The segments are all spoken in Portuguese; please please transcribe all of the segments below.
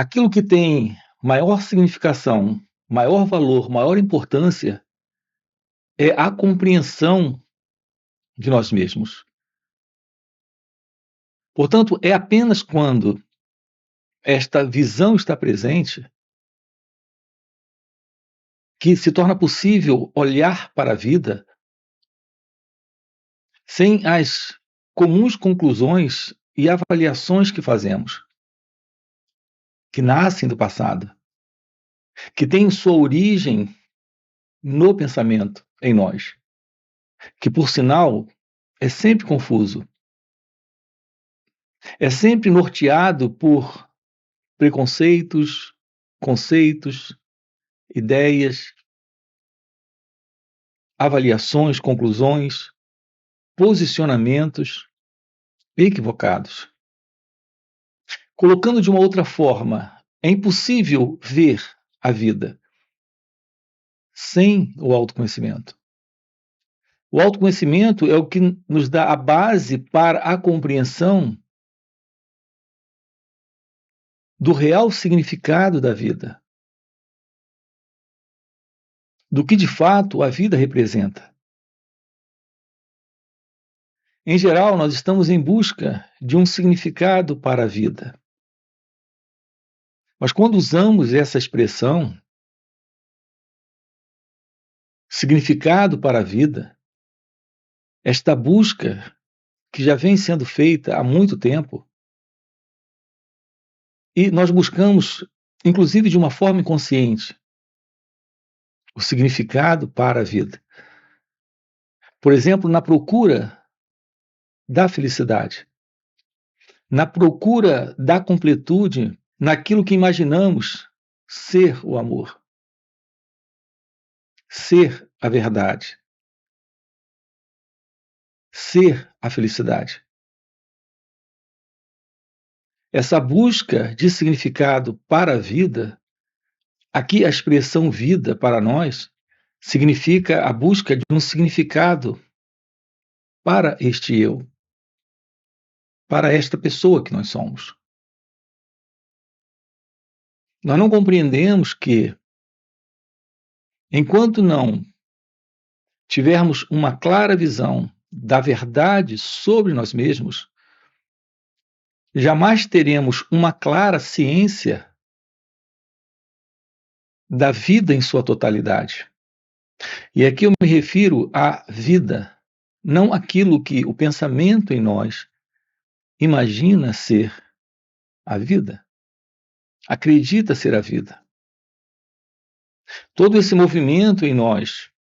Aquilo que tem maior significação, maior valor, maior importância é a compreensão de nós mesmos. Portanto, é apenas quando esta visão está presente que se torna possível olhar para a vida sem as comuns conclusões e avaliações que fazemos, que nascem do passado, que têm sua origem no pensamento em nós, que, por sinal, é sempre confuso, é sempre norteado por preconceitos, conceitos, ideias, avaliações, conclusões, posicionamentos equivocados. Colocando de uma outra forma, é impossível ver a vida sem o autoconhecimento. O autoconhecimento é o que nos dá a base para a compreensão do real significado da vida, do que de fato a vida representa. Em geral, nós estamos em busca de um significado para a vida. Mas quando usamos essa expressão, significado para a vida, esta busca que já vem sendo feita há muito tempo, e nós buscamos, inclusive de uma forma inconsciente, o significado para a vida. Por exemplo, na procura da felicidade, na procura da completude, naquilo que imaginamos ser o amor, ser a verdade, ser a felicidade. Essa busca de significado para a vida, aqui a expressão vida para nós significa a busca de um significado para este eu, para esta pessoa que nós somos. Nós não compreendemos que, enquanto não tivermos uma clara visão da verdade sobre nós mesmos, jamais teremos uma clara ciência da vida em sua totalidade. E aqui eu me refiro à vida, não aquilo que o pensamento em nós imagina ser a vida, acredita ser a vida. Todo esse movimento em nós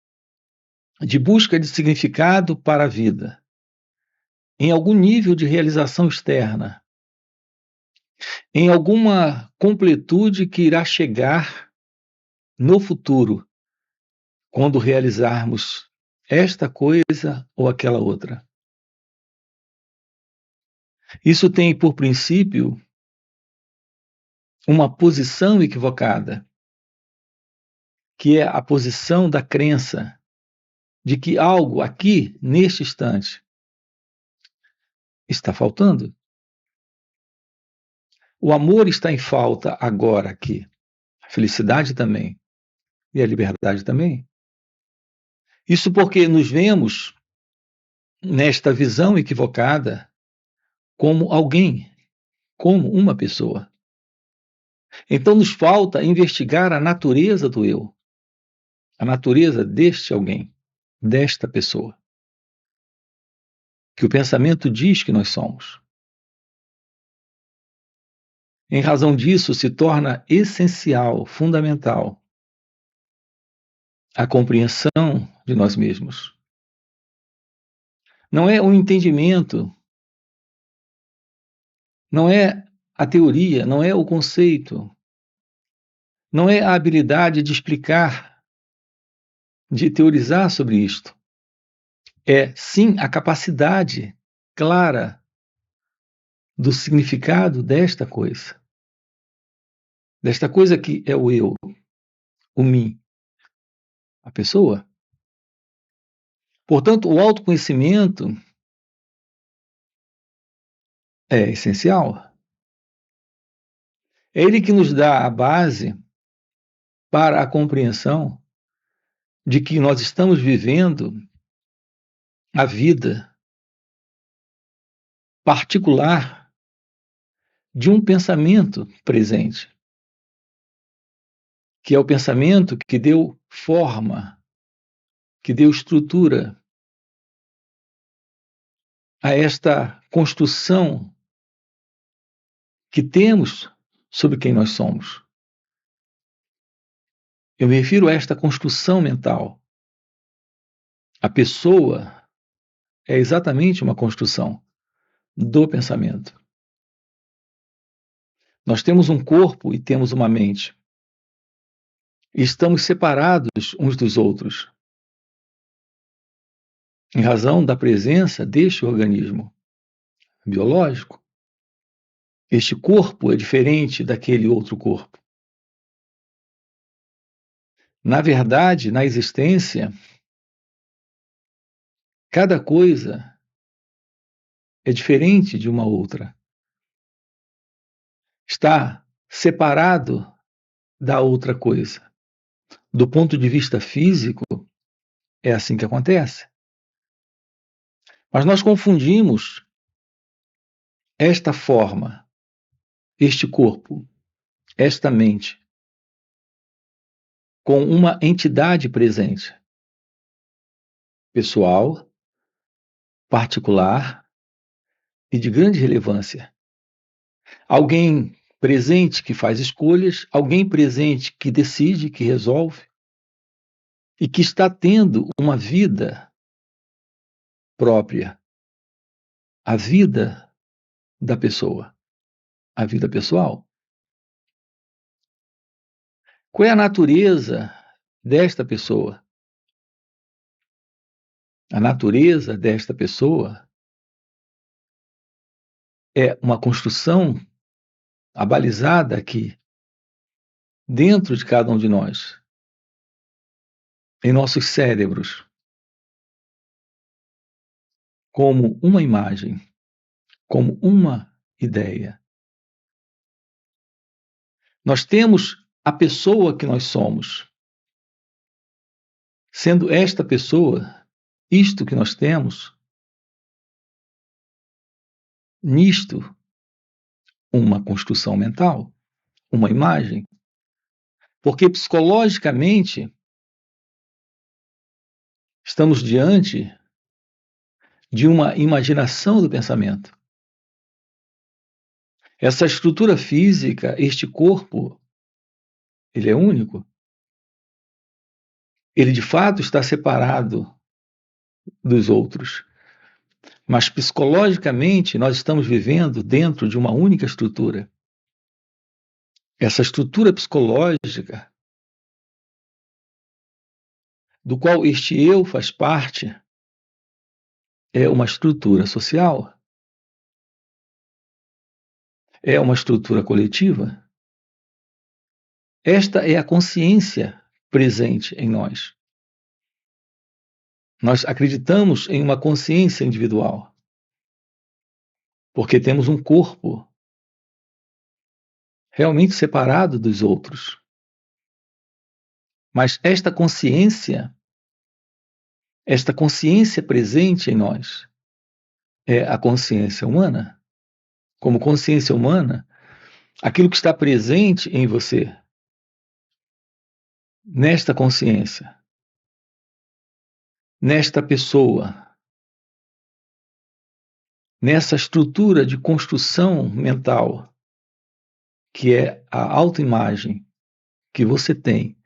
de busca de significado para a vida, em algum nível de realização externa, em alguma completude que irá chegar no futuro, quando realizarmos esta coisa ou aquela outra. Isso tem por princípio uma posição equivocada, que é a posição da crença de que algo aqui, neste instante, está faltando. O amor está em falta agora aqui, a felicidade também, e a liberdade também. Isso porque nos vemos nesta visão equivocada como alguém, como uma pessoa. Então nos falta investigar a natureza do eu, a natureza deste alguém, desta pessoa, que o pensamento diz que nós somos. Em razão disso, se torna essencial, fundamental, a compreensão de nós mesmos. Não é o entendimento, não é a teoria, não é o conceito, não é a habilidade de explicar, de teorizar sobre isto. É, sim, a capacidade clara do significado desta coisa que é o eu, o mim, a pessoa. Portanto, o autoconhecimento é essencial. É ele que nos dá a base para a compreensão de que nós estamos vivendo a vida particular de um pensamento presente, que é o pensamento que deu forma, que deu estrutura a esta construção que temos sobre quem nós somos. Eu me refiro a esta construção mental. A pessoa é exatamente uma construção do pensamento. Nós temos um corpo e temos uma mente. E estamos separados uns dos outros, em razão da presença deste organismo biológico. Este corpo é diferente daquele outro corpo. Na verdade, na existência, cada coisa é diferente de uma outra. Está separado da outra coisa. Do ponto de vista físico, é assim que acontece. Mas nós confundimos esta forma, este corpo, esta mente, com uma entidade presente, pessoal, particular e de grande relevância. Alguém presente que faz escolhas, alguém presente que decide, que resolve e que está tendo uma vida própria, a vida da pessoa, a vida pessoal. Qual é a natureza desta pessoa? A natureza desta pessoa é uma construção abalizada aqui, dentro de cada um de nós, em nossos cérebros, como uma imagem, como uma ideia. Nós temos a pessoa que nós somos. Sendo esta pessoa, isto que nós temos, nisto, uma construção mental, uma imagem. Porque psicologicamente estamos diante de uma imaginação do pensamento. Essa estrutura física, este corpo, ele é único. Ele de fato está separado dos outros. Mas psicologicamente nós estamos vivendo dentro de uma única estrutura. Essa estrutura psicológica, do qual este eu faz parte, é uma estrutura social, é uma estrutura coletiva. Esta é a consciência presente em nós. Nós acreditamos em uma consciência individual, porque temos um corpo realmente separado dos outros. Mas esta consciência presente em nós, é a consciência humana. Como consciência humana, aquilo que está presente em você, nesta consciência, nesta pessoa, nessa estrutura de construção mental, que é a autoimagem que você tem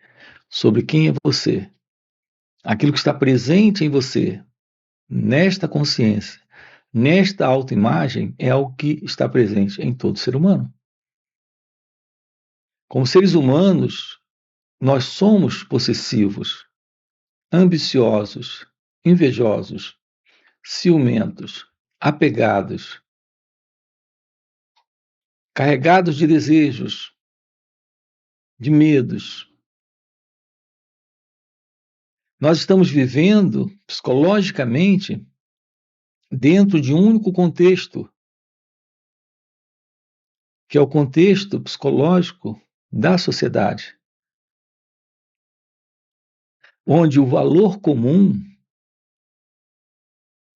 sobre quem é você, aquilo que está presente em você, nesta consciência, nesta autoimagem, é algo que está presente em todo ser humano. Como seres humanos, nós somos possessivos, ambiciosos, invejosos, ciumentos, apegados, carregados de desejos, de medos. Nós estamos vivendo psicologicamente dentro de um único contexto, que é o contexto psicológico da sociedade, onde o valor comum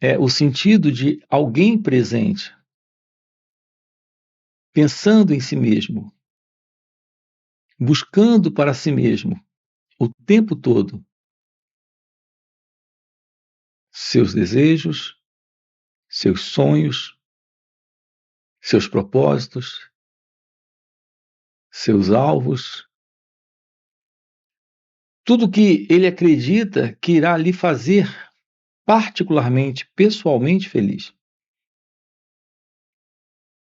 é o sentido de alguém presente, pensando em si mesmo, buscando para si mesmo o tempo todo seus desejos, seus sonhos, seus propósitos, seus alvos, tudo que ele acredita que irá lhe fazer particularmente, pessoalmente feliz.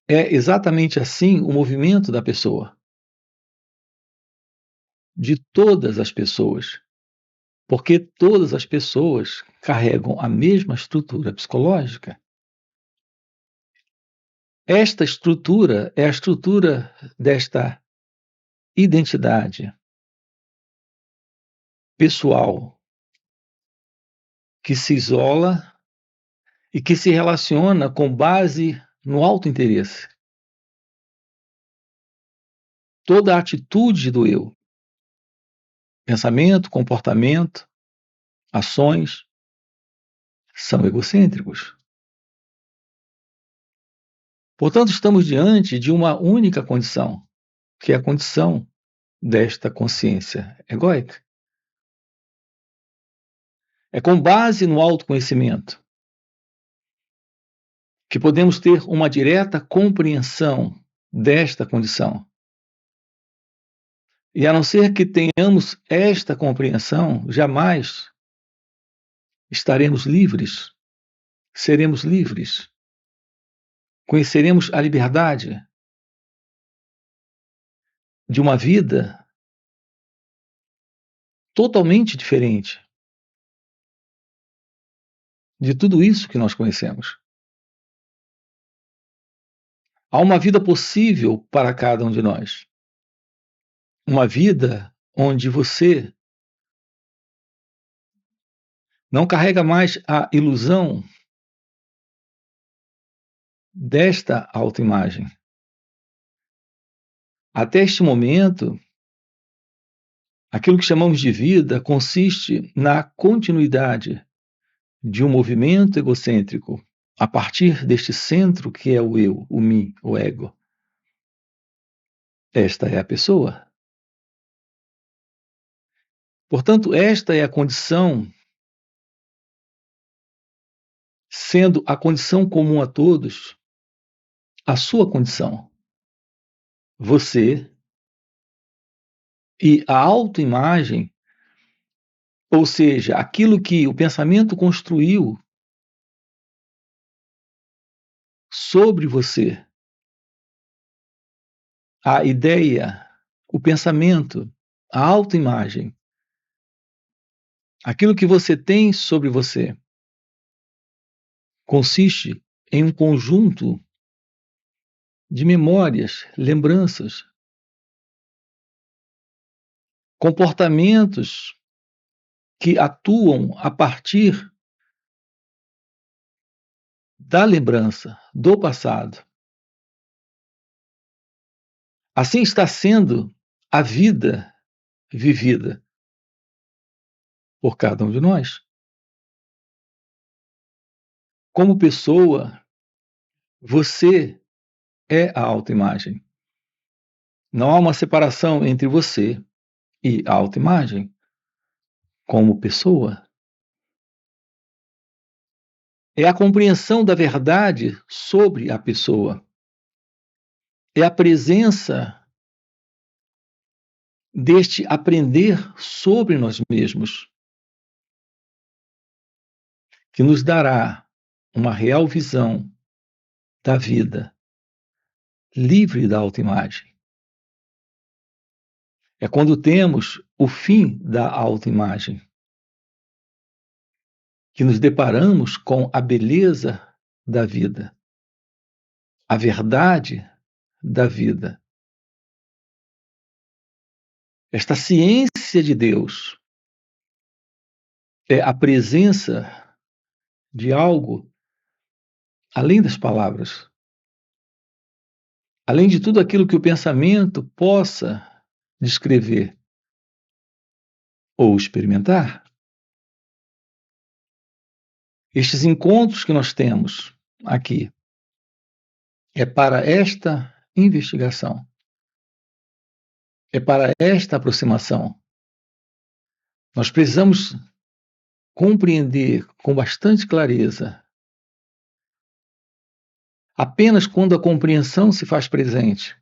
É exatamente assim o movimento da pessoa, de todas as pessoas, porque todas as pessoas carregam a mesma estrutura psicológica. Esta estrutura é a estrutura desta identidade pessoal que se isola e que se relaciona com base no autointeresse. Toda a atitude do eu, pensamento, comportamento, ações, são egocêntricos. Portanto, estamos diante de uma única condição, que é a condição desta consciência egóica. É com base no autoconhecimento que podemos ter uma direta compreensão desta condição. E a não ser que tenhamos esta compreensão, jamais estaremos livres, seremos livres, conheceremos a liberdade de uma vida totalmente diferente de tudo isso que nós conhecemos. Há uma vida possível para cada um de nós. Uma vida onde você não carrega mais a ilusão desta autoimagem. Até este momento, aquilo que chamamos de vida consiste na continuidade de um movimento egocêntrico a partir deste centro que é o eu, o mim, o ego. Esta é a pessoa. Portanto, esta é a condição, sendo a condição comum a todos, a sua condição. Você e a autoimagem, ou seja, aquilo que o pensamento construiu sobre você, a ideia, o pensamento, a autoimagem, aquilo que você tem sobre você, consiste em um conjunto de memórias, lembranças, comportamentos que atuam a partir da lembrança, do passado. Assim está sendo a vida vivida por cada um de nós. Como pessoa, você é a autoimagem. Não há uma separação entre você e a autoimagem. Como pessoa, é a compreensão da verdade sobre a pessoa. É a presença deste aprender sobre nós mesmos que nos dará uma real visão da vida, livre da autoimagem. É quando temos o fim da autoimagem que nos deparamos com a beleza da vida, a verdade da vida. Esta ciência de Deus é a presença de algo além das palavras, além de tudo aquilo que o pensamento possa descrever ou experimentar. Estes encontros que nós temos aqui é para esta investigação, é para esta aproximação. Nós precisamos compreender com bastante clareza. Apenas quando a compreensão se faz presente,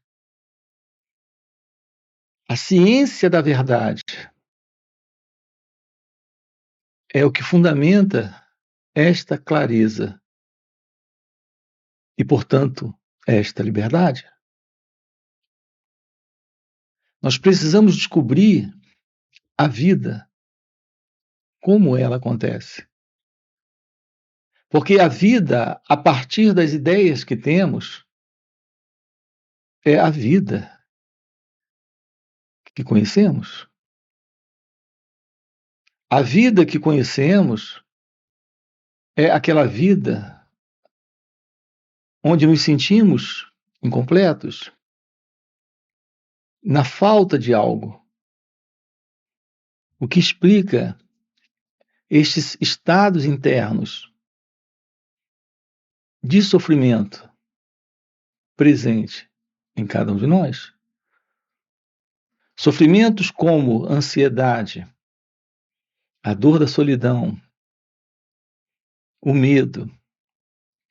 a ciência da verdade é o que fundamenta esta clareza e, portanto, esta liberdade. Nós precisamos descobrir a vida, como ela acontece. Porque a vida, a partir das ideias que temos, é a vida que conhecemos. A vida que conhecemos é aquela vida onde nos sentimos incompletos, na falta de algo. O que explica estes estados internos de sofrimento presente em cada um de nós. Sofrimentos como ansiedade, a dor da solidão, o medo,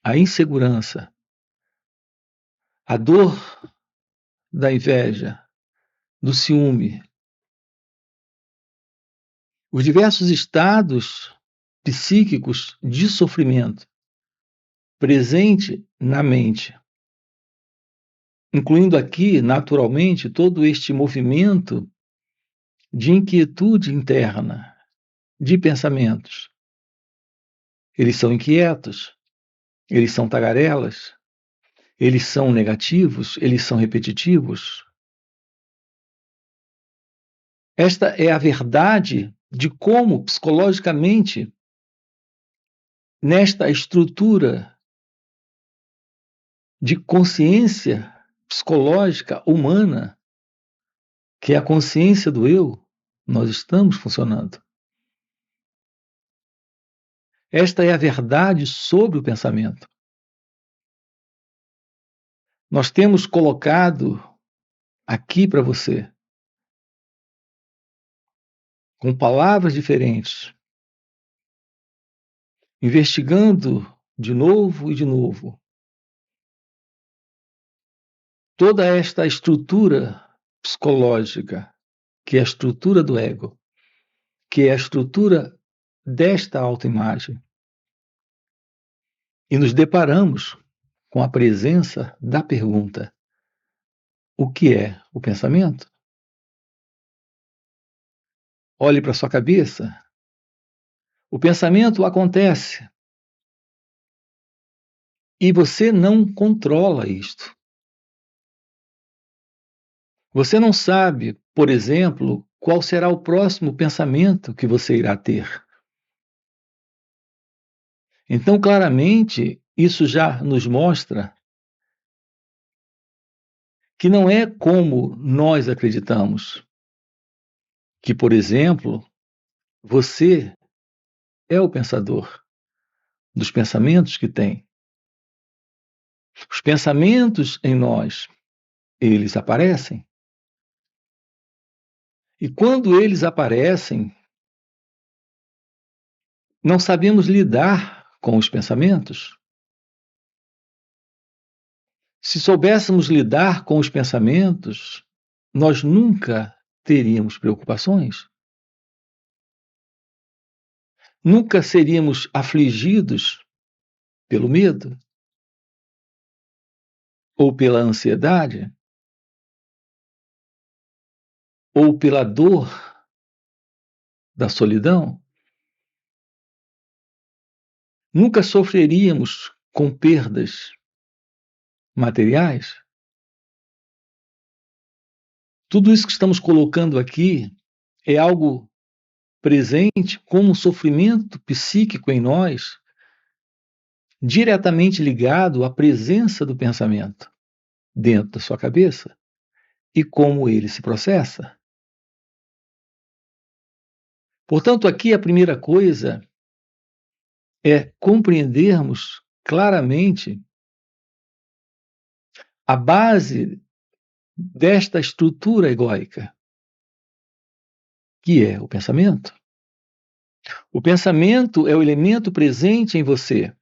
a insegurança, a dor da inveja, do ciúme, os diversos estados psíquicos de sofrimento presente na mente, incluindo aqui, naturalmente, todo este movimento de inquietude interna, de pensamentos. Eles são inquietos, eles são tagarelas, eles são negativos, eles são repetitivos. Esta é a verdade de como, psicologicamente, nesta estrutura de consciência psicológica humana, que é a consciência do eu, nós estamos funcionando. Esta é a verdade sobre o pensamento. Nós temos colocado aqui para você, com palavras diferentes, investigando de novo e de novo, toda esta estrutura psicológica, que é a estrutura do ego, que é a estrutura desta autoimagem. E nos deparamos com a presença da pergunta: o que é o pensamento? Olhe para sua cabeça. O pensamento acontece. E você não controla isto. Você não sabe, por exemplo, qual será o próximo pensamento que você irá ter. Então, claramente, isso já nos mostra que não é como nós acreditamos. Que, por exemplo, você é o pensador dos pensamentos que tem. Os pensamentos em nós, eles aparecem. E quando eles aparecem, não sabemos lidar com os pensamentos. Se soubéssemos lidar com os pensamentos, nós nunca teríamos preocupações. Nunca seríamos afligidos pelo medo ou pela ansiedade ou pela dor da solidão. Nunca sofreríamos com perdas materiais. Tudo isso que estamos colocando aqui é algo presente como um sofrimento psíquico em nós, diretamente ligado à presença do pensamento. dentro da sua cabeça e como ele se processa. Portanto, aqui a primeira coisa é compreendermos claramente a base desta estrutura egóica, que é o pensamento. O pensamento é o elemento presente em você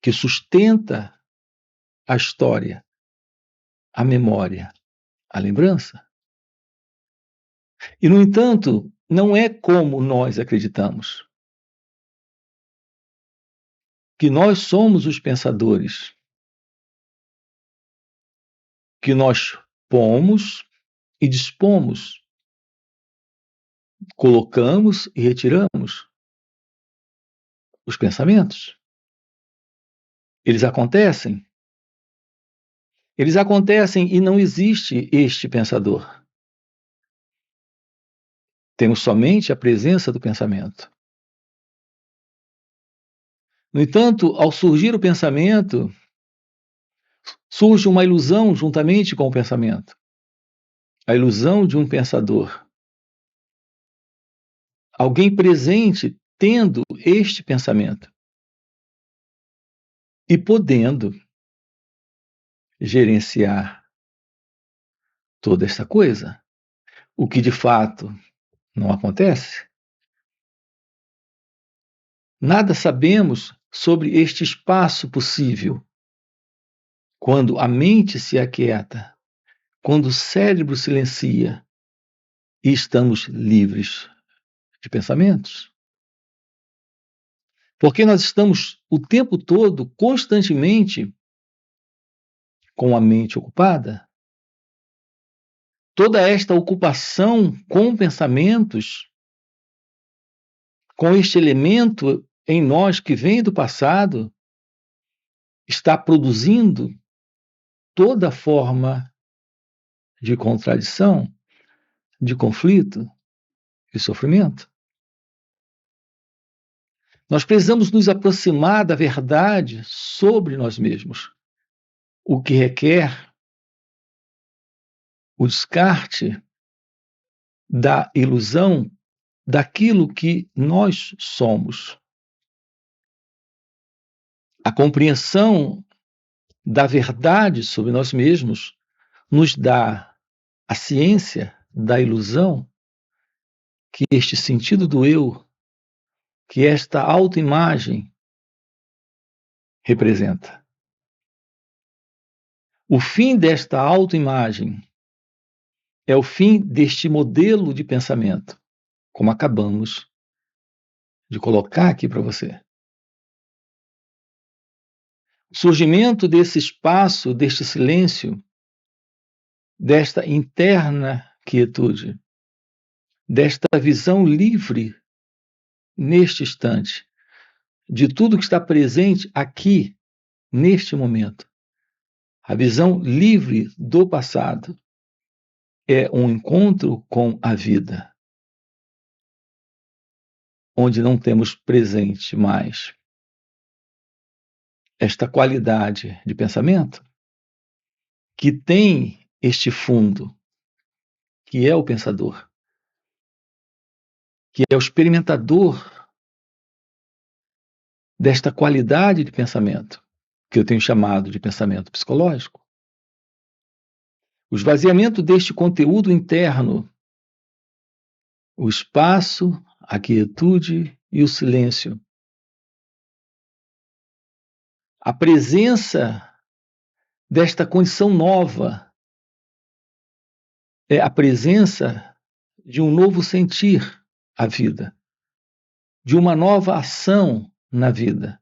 que sustenta a história, a memória, a lembrança. E, no entanto, não é como nós acreditamos, que nós somos os pensadores, que nós pomos e dispomos, colocamos e retiramos os pensamentos. Eles acontecem e não existe este pensador. Temos somente a presença do pensamento. No entanto, ao surgir o pensamento, surge uma ilusão juntamente com o pensamento. A ilusão de um pensador. Alguém presente tendo este pensamento e podendo gerenciar toda esta coisa, o que de fato não acontece. Nada sabemos sobre este espaço possível. Quando a mente se aquieta, quando o cérebro silencia e estamos livres de pensamentos. Porque nós estamos o tempo todo, constantemente, com a mente ocupada. Toda esta ocupação com pensamentos, com este elemento em nós que vem do passado, está produzindo toda forma de contradição, de conflito e sofrimento. Nós precisamos nos aproximar da verdade sobre nós mesmos, o que requer o descarte da ilusão daquilo que nós somos. A compreensão da verdade sobre nós mesmos nos dá a ciência da ilusão que este sentido do eu, que esta autoimagem representa. O fim desta autoimagem é o fim deste modelo de pensamento, como acabamos de colocar aqui para você. O surgimento desse espaço, deste silêncio, desta interna quietude, desta visão livre neste instante, de tudo que está presente aqui, neste momento. A visão livre do passado é um encontro com a vida, onde não temos presente mais esta qualidade de pensamento que tem este fundo, que é o pensador, que é o experimentador desta qualidade de pensamento, que eu tenho chamado de pensamento psicológico. O esvaziamento deste conteúdo interno, o espaço, a quietude e o silêncio. A presença desta condição nova é a presença de um novo sentir a vida, de uma nova ação na vida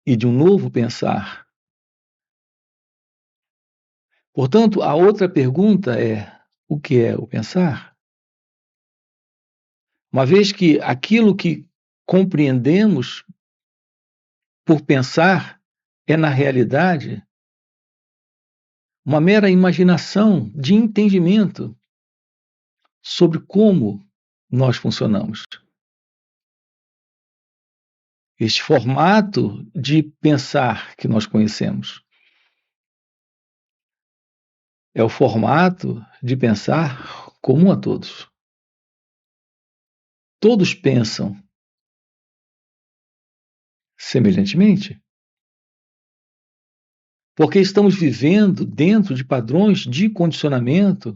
e de um novo pensar. Portanto, a outra pergunta é: o que é o pensar? Uma vez que aquilo que compreendemos por pensar é, na realidade, uma mera imaginação de entendimento sobre como nós funcionamos. Este formato de pensar que nós conhecemos é o formato de pensar comum a todos. Todos pensam semelhantemente, porque estamos vivendo dentro de padrões de condicionamento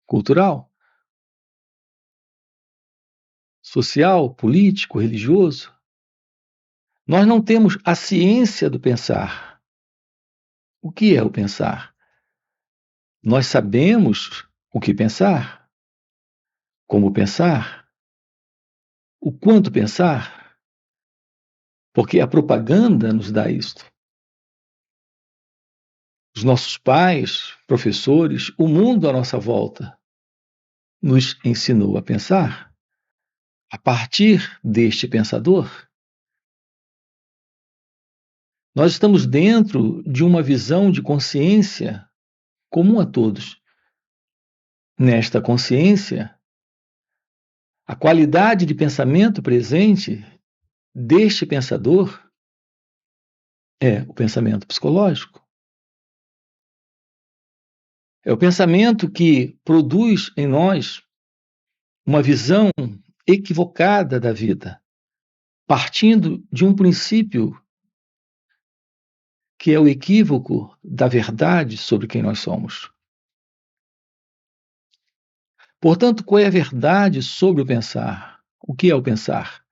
cultural, social, político, religioso. Nós não temos a ciência do pensar. O que é o pensar? Nós sabemos o que pensar, como pensar, o quanto pensar, porque a propaganda nos dá isto. Os nossos pais, professores, o mundo à nossa volta nos ensinou a pensar a partir deste pensador. Nós estamos dentro de uma visão de consciência comum a todos. Nesta consciência, a qualidade de pensamento presente deste pensador é o pensamento psicológico. É o pensamento que produz em nós uma visão equivocada da vida, partindo de um princípio que é o equívoco da verdade sobre quem nós somos. Portanto, qual é a verdade sobre o pensar? O que é o pensar?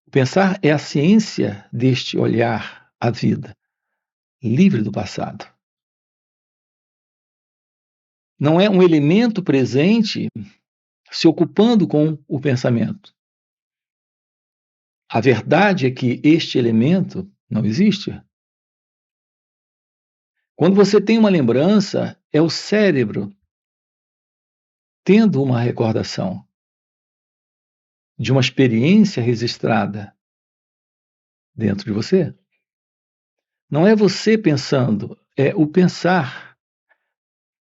O pensar é a ciência deste olhar à vida, livre do passado. Não é um elemento presente se ocupando com o pensamento. A verdade é que este elemento não existe. Quando você tem uma lembrança, é o cérebro tendo uma recordação de uma experiência registrada dentro de você. Não é você pensando, é o pensar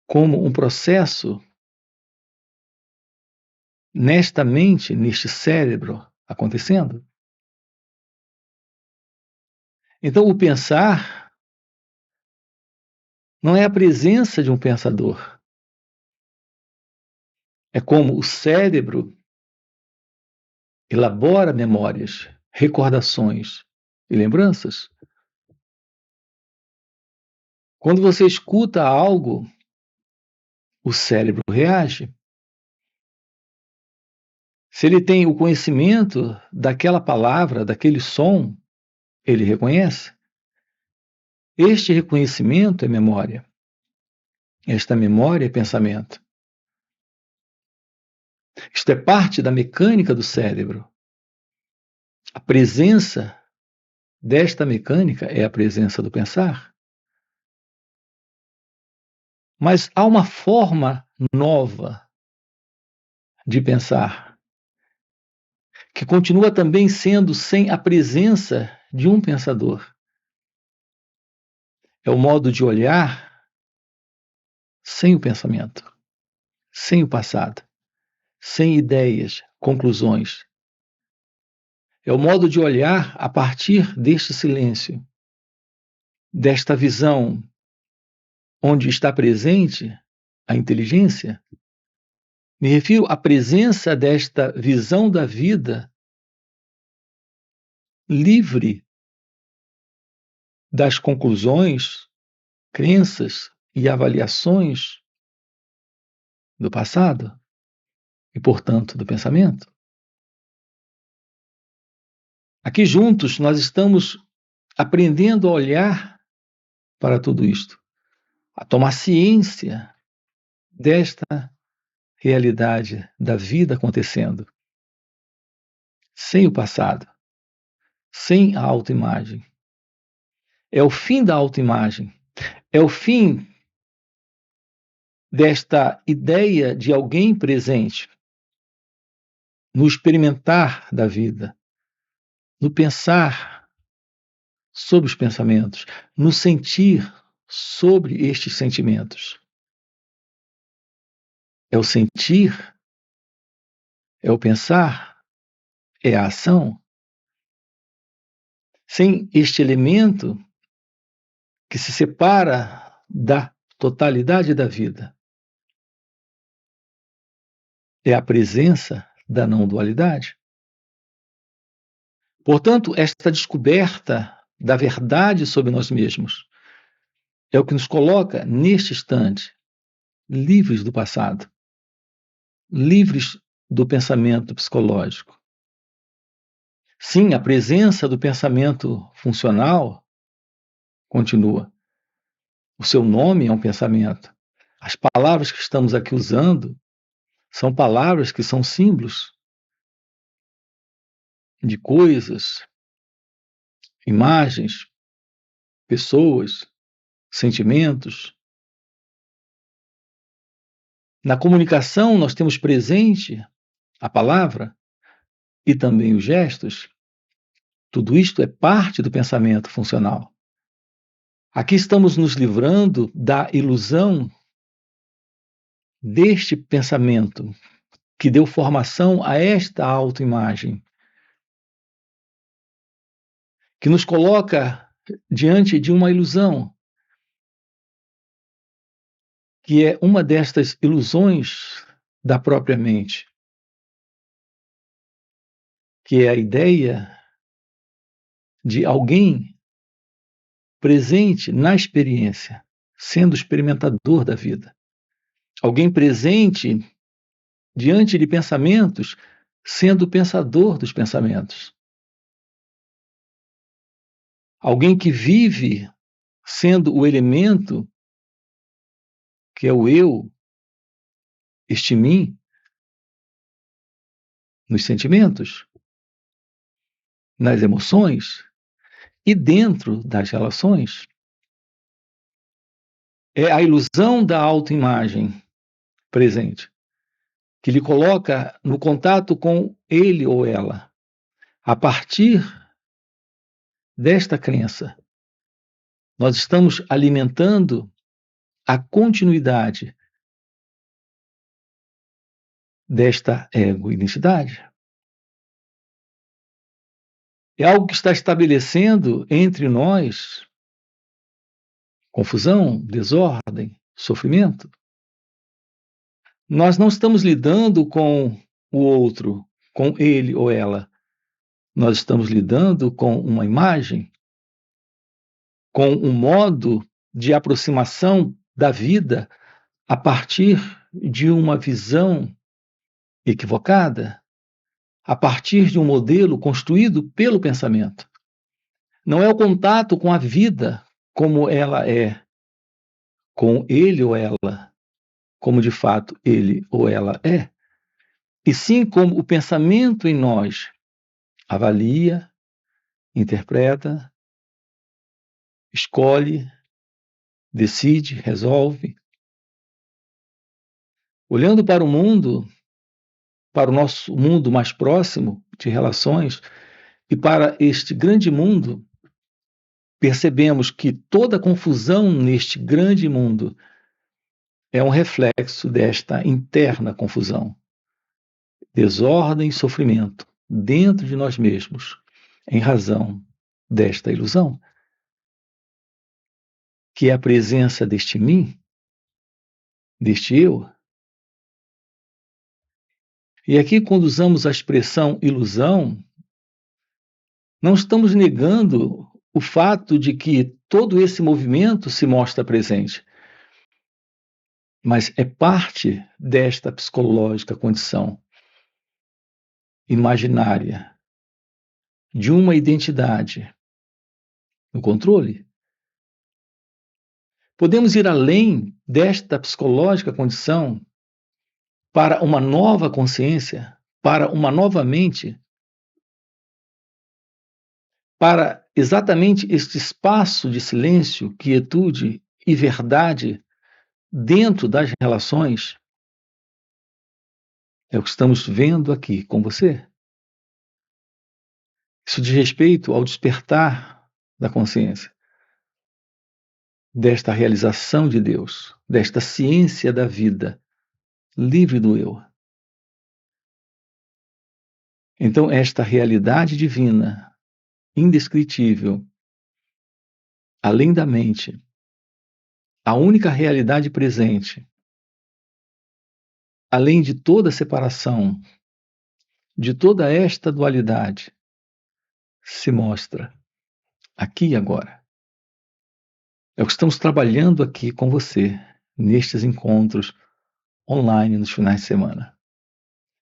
como um processo nesta mente, neste cérebro acontecendo. Então, o pensar não é a presença de um pensador. É como o cérebro elabora memórias, recordações e lembranças. Quando você escuta algo, o cérebro reage. Se ele tem o conhecimento daquela palavra, daquele som, ele reconhece. Este reconhecimento é memória. Esta memória é pensamento. Isto é parte da mecânica do cérebro. A presença desta mecânica é a presença do pensar. Mas há uma forma nova de pensar, que continua também sendo sem a presença de um pensador. É o modo de olhar sem o pensamento, sem o passado, sem ideias, conclusões. É o modo de olhar a partir deste silêncio, desta visão onde está presente a inteligência. Me refiro à presença desta visão da vida livre das conclusões, crenças e avaliações do passado e, portanto, do pensamento. Aqui juntos nós estamos aprendendo a olhar para tudo isto, a tomar ciência desta realidade da vida acontecendo, sem o passado, sem a autoimagem. É o fim da autoimagem, é o fim desta ideia de alguém presente no experimentar da vida, no pensar sobre os pensamentos, no sentir sobre estes sentimentos. É o sentir, é o pensar, é a ação. Sem este elemento que se separa da totalidade da vida. É a presença da não-dualidade. Portanto, esta descoberta da verdade sobre nós mesmos é o que nos coloca, neste instante, livres do passado, livres do pensamento psicológico. Sim, a presença do pensamento funcional continua. O seu nome é um pensamento. As palavras que estamos aqui usando são palavras que são símbolos de coisas, imagens, pessoas, sentimentos. Na comunicação, nós temos presente a palavra e também os gestos. Tudo isto é parte do pensamento funcional. Aqui estamos nos livrando da ilusão deste pensamento que deu formação a esta autoimagem, que nos coloca diante de uma ilusão, que é uma destas ilusões da própria mente, que é a ideia de alguém presente na experiência, sendo experimentador da vida. Alguém presente diante de pensamentos, sendo pensador dos pensamentos. Alguém que vive sendo o elemento que é o eu, este mim, nos sentimentos, nas emoções e dentro das relações. É a ilusão da autoimagem presente, que lhe coloca no contato com ele ou ela. A partir desta crença, nós estamos alimentando a continuidade desta ego-identidade. É algo que está estabelecendo entre nós confusão, desordem, sofrimento. Nós não estamos lidando com o outro, com ele ou ela. Nós estamos lidando com uma imagem, com um modo de aproximação da vida a partir de uma visão equivocada, a partir de um modelo construído pelo pensamento. Não é o contato com a vida como ela é, com ele ou ela, como de fato ele ou ela é, e sim como o pensamento em nós avalia, interpreta, escolhe, decide, resolve. Olhando para o mundo, para o nosso mundo mais próximo de relações e para este grande mundo, percebemos que toda confusão neste grande mundo é um reflexo desta interna confusão, desordem e sofrimento dentro de nós mesmos, em razão desta ilusão, que é a presença deste mim, deste eu. E aqui, quando usamos a expressão ilusão, não estamos negando o fato de que todo esse movimento se mostra presente, mas é parte desta psicológica condição imaginária de uma identidade no controle. Podemos ir além desta psicológica condição para uma nova consciência, para uma nova mente, para exatamente este espaço de silêncio, quietude e verdade dentro das relações. É o que estamos vendo aqui com você. Isso diz respeito ao despertar da consciência, desta realização de Deus, desta ciência da vida, livre do eu. Então, esta realidade divina, indescritível, além da mente, a única realidade presente, além de toda separação, de toda esta dualidade, se mostra aqui e agora. É o que estamos trabalhando aqui com você, nestes encontros online nos finais de semana.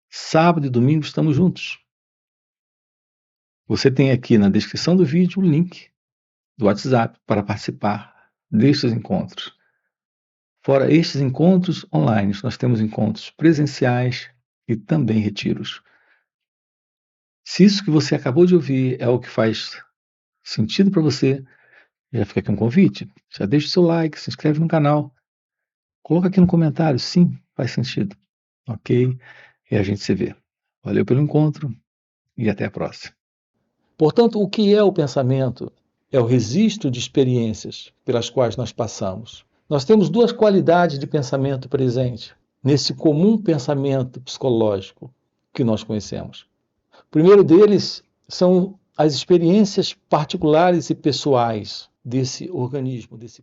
Sábado e domingo estamos juntos. Você tem aqui na descrição do vídeo o link do WhatsApp para participar destes encontros. Fora estes encontros online, nós temos encontros presenciais e também retiros. Se isso que você acabou de ouvir é o que faz sentido para você, já fica aqui um convite. Já deixa o seu like, se inscreve no canal. Coloca aqui no comentário, sim, faz sentido. Ok? E a gente se vê. Valeu pelo encontro e até a próxima. Portanto, o que é o pensamento? É o registro de experiências pelas quais nós passamos. Nós temos duas qualidades de pensamento presente nesse comum pensamento psicológico que nós conhecemos. O primeiro deles são as experiências particulares e pessoais desse organismo, desse